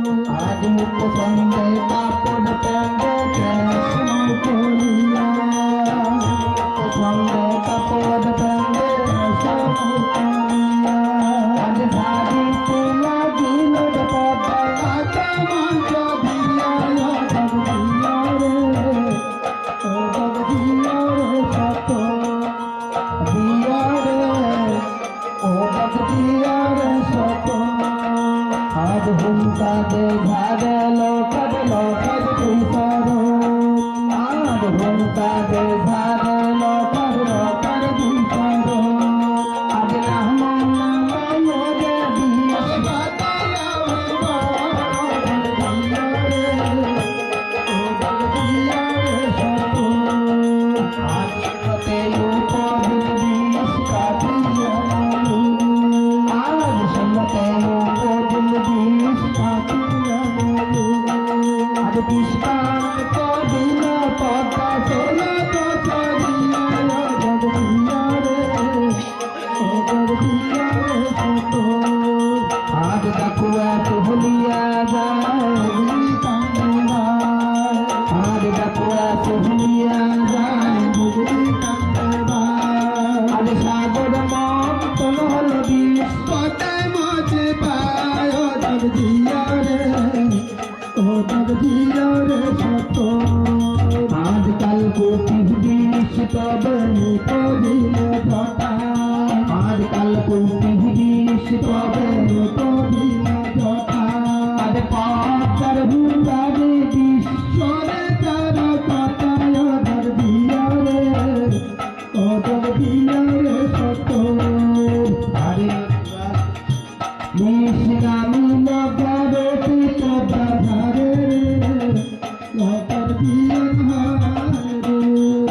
আদিত্য সঙ্গে কাপড় পেন্ডে কৃষ্ণ করিয়া সঙ্গে কাপড় পেন্ডে কৃষ্ণ করিয়া আজ ভাবিতে লাগিল পদ্মাকে মঞ্চ দিয়া জগদিয়া রে ও জগদিয়া রে সত দিয়া রে ও জগদিয়া রে সত আজ হুমকা দে ঝাড়ল কদল কদল আজ হুমকা দে ঝাড়ল কদল কদল আজ নাম নাম রে বিষ বাতায়া ও জগদিয়া রে সত আজ সতে উপদিন বিষ কাটিয়া আজ সতে উপদিন বিষ কাটিয়া আজ বিষ্পান কদিন পদ্মা সোনা পছরিয়া জগদিয়া রে ও জগদিয়া রে সত আজ ডাকুয়া তুহলিয়া যায় আজ ডাকুয়া তুহলিয়া যায় বুঝলি আজ সাগর মন্তন হল বিষ পতায় মাঝে পায় জগদিয়া রে ও জগদিয়া রে সত আজকাল কোটি বিষ তবে করিল ঘটা আজকাল কোটি বিষ তবে করিল ঘটা আজ পাতার হুঙ্গারে বিশ্বরে তার কথায় জগদিয়া রে ও জগদিয়া রে সত আরে নিশিরামি নগরে পদ্মা ধারে জগদিয়া হারে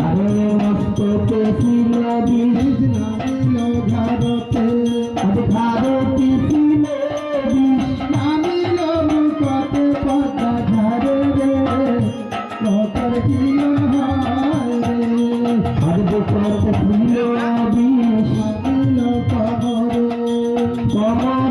আরে মস্তকে ছিল বিষ নামিল ভারতে আজ ভারতী ছিল বিষ নামিল মুখতে পদ্মা ধারে জগদিয়া হারে আজ বুকতে ছিল বিষ নামিল কমরে